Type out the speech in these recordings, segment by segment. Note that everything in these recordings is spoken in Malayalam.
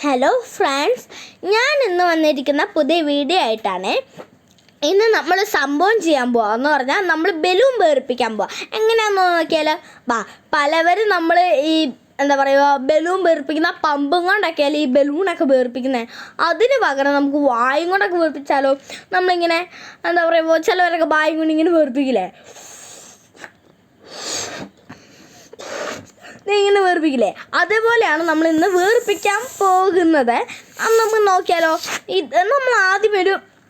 ഹലോ ഫ്രണ്ട്സ്, ഞാൻ ഇന്ന് വന്നിരിക്കുന്ന പുതിയ വീഡിയോ ആയിട്ടാണ്. ഇന്ന് നമ്മൾ സംഭവം ചെയ്യാൻ പോവാന്ന് പറഞ്ഞാൽ നമ്മൾ ബലൂൺ വേർപ്പിക്കാൻ പോവാം. എങ്ങനെയാണെന്ന് നോക്കിയാൽ പലവരും നമ്മൾ ഈ എന്താ പറയുക ബലൂൺ വേർപ്പിക്കുന്ന പമ്പും കൊണ്ടൊക്കെയാൽ ഈ ബലൂണൊക്കെ വേർപ്പിക്കുന്നത്. അതിന് പകരം നമുക്ക് വായും കൊണ്ടൊക്കെ വേർപ്പിച്ചാലോ. നമ്മളിങ്ങനെ എന്താ പറയുക ചിലവരൊക്കെ വായും കൊണ്ട് ഇങ്ങനെ വേർപ്പിക്കില്ലേ, ഇങ്ങനെ വേർപ്പിക്കില്ലേ, അതേപോലെയാണ് നമ്മൾ ഇന്ന് വേർപ്പിക്കാൻ പോകുന്നത്. അത് നമുക്ക് നോക്കിയാലോ. ഇത് നമ്മൾ ആദ്യം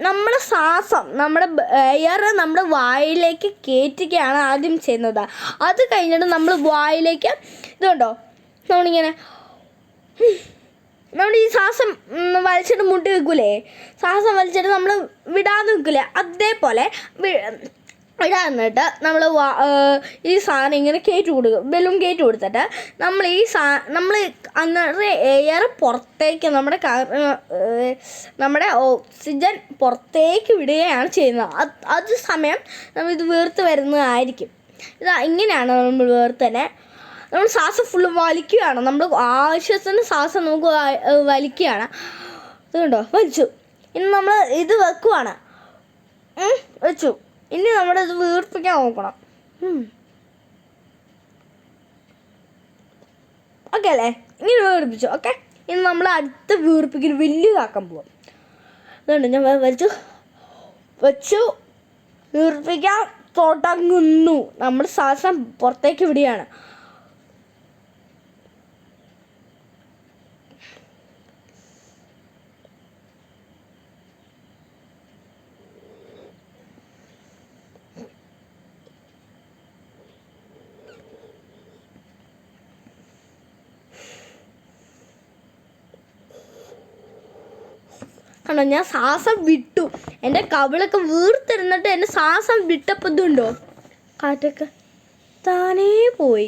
നമ്മുടെ ശ്വാസം, നമ്മുടെ എയർ നമ്മുടെ വായിലേക്ക് കയറ്റുകയാണ് ആദ്യം ചെയ്യുന്നത്. അത് കഴിഞ്ഞിട്ട് നമ്മൾ വായിലേക്ക് ഇതുണ്ടോ നമ്മളിങ്ങനെ നമ്മൾ ഈ ശ്വാസം വലിച്ചിട്ട് മുട്ടി വെക്കൂലേ, ശ്വാസം വലിച്ചിട്ട് നമ്മൾ വിടാതെ വെക്കില്ലേ, അതേപോലെ ഇടാന്നിട്ട് നമ്മൾ ഈ സാധനം ഇങ്ങനെ കയറ്റി കൊടുക്കും, ബലൂൺ കയറ്റി കൊടുത്തിട്ട് നമ്മൾ നമ്മൾ അന്നേരം എയർ പുറത്തേക്ക് നമ്മുടെ ഓക്സിജൻ പുറത്തേക്ക് വിടുകയാണ് ചെയ്യുന്നത്. അത് സമയം നമ്മൾ ഇത് വീർത്ത് വരുന്നതായിരിക്കും. ഇങ്ങനെയാണ് നമ്മൾ വീർത്തന്നെ നമ്മൾ ശ്വാസം ഫുള്ള് വലിക്കുകയാണ്. നമ്മൾ ആവശ്യത്തിന് ശ്വാസം നമുക്ക് വലിക്കുകയാണ്. അതുകൊണ്ടോ വലിച്ചു. ഇനി നമ്മൾ ഇത് വെക്കുവാണ്, വെച്ചു. ഇനി നമ്മുടെ ഇത് വീർപ്പിക്കാൻ നോക്കണം. ഓക്കെ അല്ലേ? ഇങ്ങനെ വീർപ്പിച്ചു. ഓക്കെ, ഇനി നമ്മൾ അടുത്ത വീർപ്പിക്കൽ വലിയതാക്കാൻ പോവാം. അതുകൊണ്ട് ഞാൻ വെച്ചു വീർപ്പിക്കാൻ തുടങ്ങുന്നു. നമ്മൾ ശ്വാസം പുറത്തേക്ക് വിടുകയാണ്. കണ്ടോ, ഞാൻ ശ്വാസം വിട്ടു. എൻ്റെ കവിളൊക്കെ വീർത്തിരുന്നിട്ട് എൻ്റെ ശ്വാസം വിട്ടപ്പോൾ ഇതുണ്ടോ കാറ്റൊക്കെ താനേ പോയി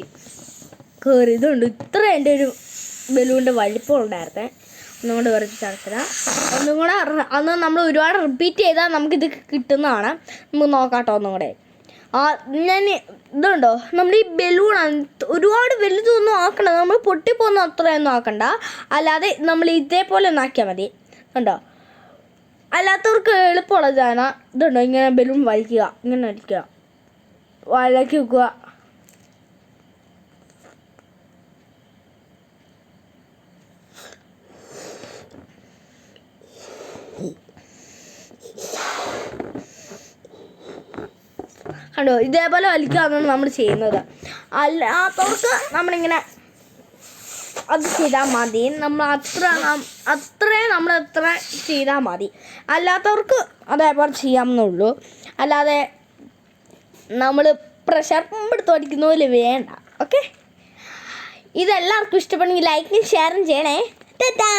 കയറി. ഇതുണ്ട്, ഇത്ര എൻ്റെ ഒരു ബലൂണിൻ്റെ വലിപ്പം ഉണ്ടായിരുന്നേ. ഒന്നും കൂടെ വരച്ച് തരത്തില്ല. ഒന്നും കൂടെ അന്ന് നമ്മൾ ഒരുപാട് റിപ്പീറ്റ് ചെയ്താൽ നമുക്കിത് കിട്ടുന്നതാണ്. നമുക്ക് നോക്കാട്ടോ ഒന്നും കൂടെ. ഞാൻ ഇതുണ്ടോ നമ്മൾ ഈ ബലൂണാണ് ഒരുപാട് വലുതൊന്നും ആക്കണ്ട, നമ്മൾ പൊട്ടിപ്പോകുന്ന അത്രയൊന്നും ആക്കണ്ട. അല്ലാതെ നമ്മൾ ഇതേപോലെ ഒന്ന് ആക്കിയാൽ മതി. കണ്ടോ, അല്ലാത്തവർക്ക് എളുപ്പമുള്ളതാണ്. ഇതുണ്ടോ ഇങ്ങനെ ബലൂൺ വലിക്കുക, ഇങ്ങനെ വലിക്കുക, വായിലേക്ക് വെക്കുക. കണ്ടോ, ഇതേപോലെ വലിക്കുകയാണ് നമ്മൾ ചെയ്യുന്നത്. അല്ലാത്തവർക്ക് നമ്മളിങ്ങനെ അത് ചെയ്താൽ മതി. നമ്മൾ അത്രയും നമ്മൾ എത്ര ചെയ്താൽ മതി. അല്ലാത്തവർക്ക് അതേപോലെ ചെയ്യാമെന്നുള്ളൂ. അല്ലാതെ നമ്മൾ പ്രഷർ പമ്പ് എടുത്ത് പഠിക്കുന്ന പോലെ വേണ്ട. ഓക്കെ, ഇതെല്ലാവർക്കും ഇഷ്ടപ്പെടുമെങ്കിൽ ലൈക്കും ഷെയറും ചെയ്യണേ. ടാറ്റാ.